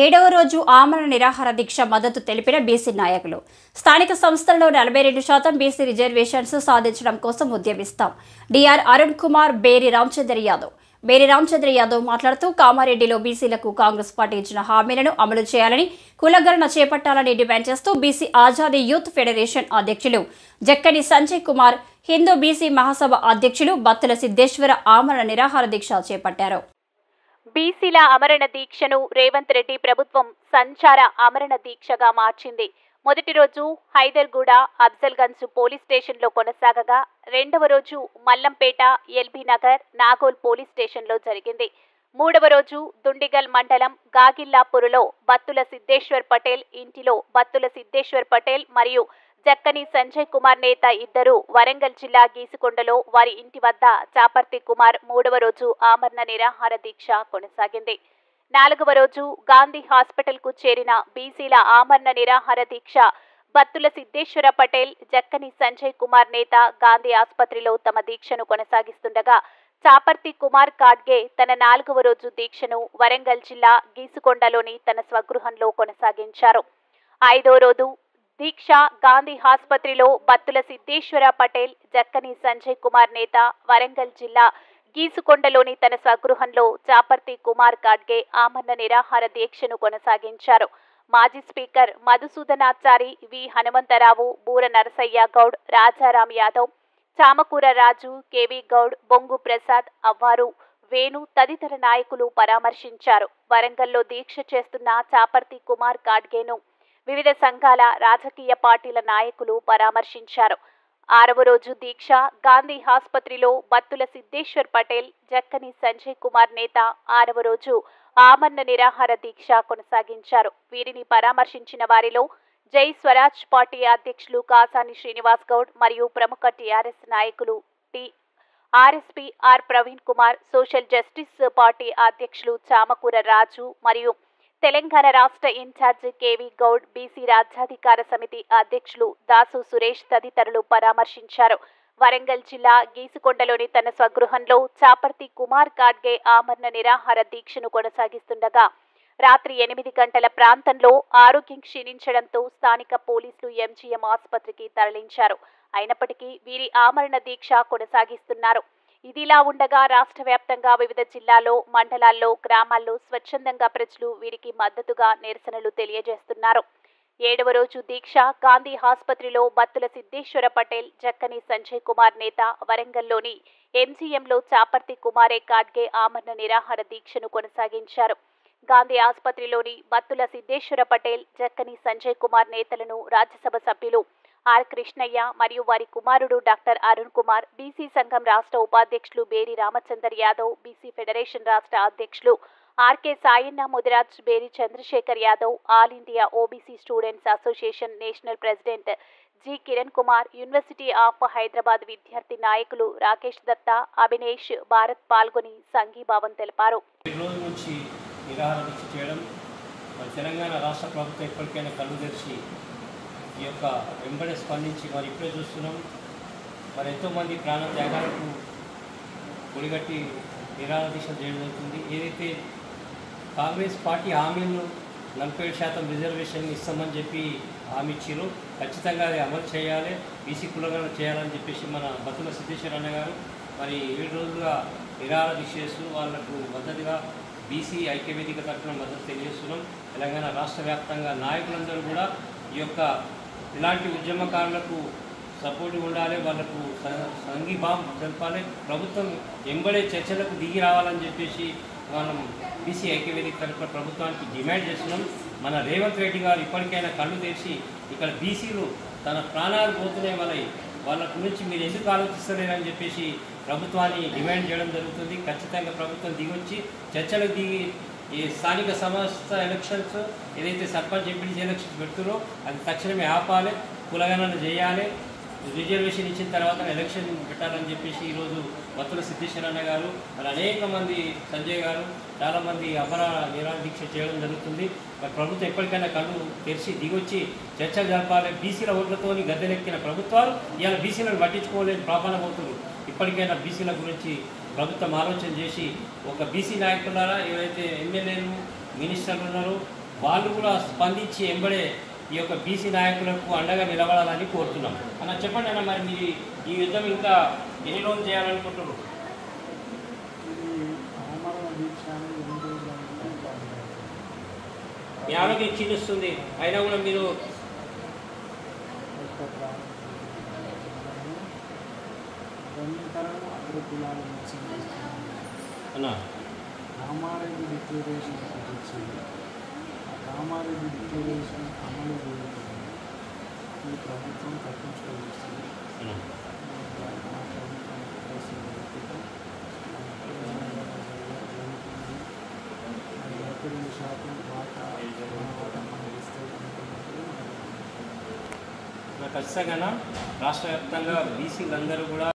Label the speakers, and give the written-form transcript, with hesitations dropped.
Speaker 1: ఏడవ రోజు ఆమరణ నిరాహార దీక్ష మద్దతు తెలిపిన బీసీ నాయకులు. స్థానిక సంస్థల్లో 42% బీసీ రిజర్వేషన్స్ సాధించడం కోసం ఉద్యమిస్తాం. డిఆర్ అరుణ్ కుమార్, బేరి రామచంద్ర యాదవ్ మాట్లాడుతూ కామారెడ్డిలో బీసీలకు కాంగ్రెస్ పార్టీ ఇచ్చిన హామీలను అమలు చేయాలని, కులగణన చేపట్టాలని డిమాండ్ చేస్తూ బీసీ ఆజాదీ యూత్ ఫెడరేషన్ అధ్యక్షులు జక్కని సంజయ్ కుమార్, హిందూ బీసీ మహాసభ అధ్యక్షులు బత్తుల సిద్ధేశ్వర ఆమరణ నిరాహార దీక్ష చేపట్టారు.
Speaker 2: బీసీల ఆమరణ దీక్షను రేవంత్ రెడ్డి ప్రభుత్వం సంచార ఆమరణ దీక్షగా మార్చింది. మొదటి రోజు హైదర్గూడ, అఫ్జల్గంజ్ పోలీస్ స్టేషన్లో కొనసాగగా, రెండవ రోజు మల్లంపేట, ఎల్బీ నగర్, నాగోల్ పోలీస్ స్టేషన్లో జరిగింది. మూడవ రోజు దుండిగల్ మండలం గాగిల్లాపూర్లో బత్తుల సిద్ధేశ్వర్ పటేల్ ఇంటిలో బత్తుల సిద్ధేశ్వర్ పటేల్ మరియు జక్కని సంజయ్ కుమార్ నేత ఇద్దరు వరంగల్ జిల్లా గీసుకొండలో వారి ఇంటి వద్ద చాపర్తి కుమార్ మూడవ రోజు ఆమరణ నిరాహార దీక్ష కొనసాగింది. నాలుగవ రోజు గాంధీ హాస్పిటల్ కు చేరిన బీసీల ఆమరణ నిరాహార దీక్ష బత్తుల సిద్ధేశ్వర పటేల్, జక్కని సంజయ్ కుమార్ నేత గాంధీ ఆసుపత్రిలో తమ దీక్షను కొనసాగిస్తుండగా, చాపర్తి కుమార్ కాడ్గే తన నాలుగవ రోజు దీక్షను వరంగల్ జిల్లా గీసుకొండలోని తన స్వగృహంలో కొనసాగించారు. ఐదో రోజు దీక్ష గాంధీ ఆసుపత్రిలో బత్తుల సిద్ధేశ్వర పటేల్, జక్కని సంజయ్ కుమార్ నేత వరంగల్ జిల్లా గీసుకొండలోని తన స్వగృహంలో చాపర్తి కుమార్ కాడ్గే ఆమరణ నిరాహార దీక్షను కొనసాగించారు. మాజీ స్పీకర్ మధుసూదనాచారి, వి హనుమంతరావు, బూర నరసయ్య గౌడ్, రాజారాం యాదవ్, చామకూర రాజు, కేవీ గౌడ్, బొంగు ప్రసాద్, అవ్వారు, వేణు తదితర నాయకులు పరామర్శించారు. వరంగల్లో దీక్ష చేస్తున్న చాపర్తి కుమార్ కాడ్గేను వివిధ సంఘాల, రాజకీయ పార్టీల నాయకులు పరామర్శించారు. ఆరవ రోజు దీక్ష గాంధీ ఆసుపత్రిలో బత్తుల సిద్ధేశ్వర్ పటేల్, జక్కని సంజయ్ కుమార్ నేత ఆరవ రోజు ఆమరణ నిరాహార దీక్ష కొనసాగించారు. వీరిని పరామర్శించిన వారిలో జై స్వరాజ్ పార్టీ అధ్యక్షులు కాసాని శ్రీనివాస్ గౌడ్ మరియు ప్రముఖ టీఆర్ఎస్ నాయకులు RSP R Praveen Kumar, social justice party అధ్యక్షులు చామకూర రాజు మరియు తెలంగాణ రాష్ట్ర ఇన్ఛార్జ్ కేవీ గౌడ్, బీసీ రాజ్యాధికార సమితి అధ్యక్షులు దాసు సురేష్ తదితరులు పరామర్శించారు. వరంగల్ జిల్లా గీసుకొండలోని తన స్వగృహంలో చాపర్తి కుమార్ కాడ్గే ఆమరణ నిరాహార దీక్షను కొనసాగిస్తుండగా, రాత్రి 8 గంటల ప్రాంతంలో ఆరోగ్యం క్షీణించడంతో స్థానిక పోలీసులు ఎంజీఎం ఆసుపత్రికి తరలించారు. అయినప్పటికీ వీరి ఆమరణ దీక్ష కొనసాగిస్తున్నారు. ఇదిలా ఉండగా రాష్ట్ర వ్యాప్తంగా వివిధ జిల్లాల్లో, మండలాల్లో, గ్రామాల్లో స్వచ్ఛందంగా ప్రజలు వీరికి మద్దతుగా నిరసనలు తెలియజేస్తున్నారు. ఏడవ రోజు దీక్ష గాంధీ ఆసుపత్రిలో బత్తుల సిద్ధేశ్వర పటేల్, జక్కని సంజయ్ కుమార్ నేత వరంగల్లోని ఎంజీఎంలో చాపర్తి కుమారే కాడ్గే ఆమరణ నిరాహార దీక్షను కొనసాగించారు. గాంధీ ఆసుపత్రిలోని బత్తుల సిద్ధేశ్వర పటేల్, జక్కని సంజయ్ కుమార్ నేతలను రాజ్యసభ సభ్యులు ఆర్ కృష్ణయ్య మరియు వారి కుమారుడు డాక్టర్ అరుణ్ కుమార్, బీసీ సంఘం రాష్ట్ర ఉపాధ్యక్షులు బేరి రామచందర్ యాదవ్, బీసీ ఫెడరేషన్ రాష్ట్ర అధ్యక్షులు RK Sayanna Mudiraj, Beri Chandrashekar Yadav, all India OBC students association national president G Kiran Kumar, university of Hyderabad విద్యార్థి నాయకులు రాకేష్ దత్తా, అభినేష్ భారత్ పాల్గొని సంఘీభావం తెలిపారు.
Speaker 3: తెలంగాణ రాష్ట్ర ప్రభుత్వం ఎప్పటికైనా కళ్ళు తెరిచి ఈ యొక్క వెంబడే స్పందించి మరి ఇప్పుడే చూస్తున్నాం, మరి ఎంతోమంది ప్రాణ త్యాగాలకు ఒడిగట్టి నిరాహార దీక్ష చేయడం జరుగుతుంది. ఏదైతే కాంగ్రెస్ పార్టీ హామీలను 47% రిజర్వేషన్ ఇస్తామని చెప్పి హామీ ఇచ్చారు, ఖచ్చితంగా అది అమలు చేయాలి, బీసీ కులగణన చేయాలని చెప్పేసి మన బత్తుల సిద్ధేశ్వర అన్న గారు మరి 7 రోజులుగా నిరాహార దీక్ష చేస్తూ వాళ్లకు మద్దతుగా బీసీ ఐక్యవేదిక తరఫున మద్దతు తెలియజేస్తున్నాం. తెలంగాణ రాష్ట్ర వ్యాప్తంగా నాయకులందరూ కూడా ఈ యొక్క ఇలాంటి ఉద్యమకారులకు సపోర్ట్ ఉండాలి, వాళ్లకు సంఘీభావం తెలపాలి, ప్రభుత్వం ఎంబడే చర్చలకు దిగి రావాలని చెప్పేసి మనం బీసీ ఐక్యవేదిక తరఫున ప్రభుత్వానికి డిమాండ్ చేస్తున్నాం. మన రేవంత్ రెడ్డి గారు ఇప్పటికైనా కళ్ళు తెరిచి ఇక్కడ బీసీలు తన ప్రాణాలు పోతున్నాయి వాళ్ళ గురించి మీరు ఎందుకు ఆలోచిస్తలేరని చెప్పేసి ప్రభుత్వాన్ని డిమాండ్ చేయడం జరుగుతుంది. ఖచ్చితంగా ప్రభుత్వం దిగొచ్చి చర్చలకు దిగి ఈ స్థానిక సంస్థ ఎలక్షన్స్ ఏదైతే సర్పంచ్, ఎంపీడీ ఎలక్షన్స్ పెడుతున్నారో అది తక్షణమే ఆపాలి, కులగణన చేయాలి, రిజర్వేషన్ ఇచ్చిన తర్వాత ఎలక్షన్ పెట్టాలని చెప్పేసి ఈరోజు బత్తుల సిద్ధేశ్వర అన్న గారు మరి అనేక మంది, సంజయ్ గారు చాలామంది అమరణ నిరాహార దీక్ష చేయడం జరుగుతుంది. మరి ప్రభుత్వం ఎప్పటికైనా కళ్ళు తెరిచి దిగొచ్చి చర్చలు జరపాలి. బీసీల ఓట్లతోని గద్దెలెక్కిన ప్రభుత్వాలు ఇవాళ బీసీలను పట్టించుకోలేని ప్రాపణ పోతున్నారు. ఇప్పటికైనా బీసీల గురించి ప్రభుత్వం ఆలోచన చేసి ఒక బీసీ నాయకులారా, ఏవైతే ఎమ్మెల్యేలు, మినిస్టర్లు ఉన్నారో వాళ్ళు కూడా స్పందించి ఎంబడే ఈ యొక్క బీసీ నాయకులకు అండగా నిలబడాలని కోరుతున్నాం. అన్న చెప్పండి అన్న, మరి మీరు ఈ యుద్ధం ఇంకా ఎన్ని రోజులు చేయాలనుకుంటున్నారు? మీ ఆరోగ్యం క్షీణిస్తుంది, అయినా కూడా మీరు అన్న
Speaker 4: రామారెడ్డి డిక్లరేషన్ వచ్చింది. ఆ రామారెడ్డి డిక్లరేషన్ అమలు చేయడం ఈ ప్రభుత్వం తప్పించుకోవస్తుంది.
Speaker 3: ఖచ్చితంగా రాష్ట్ర వ్యాప్తంగా బీసీలందరూ కూడా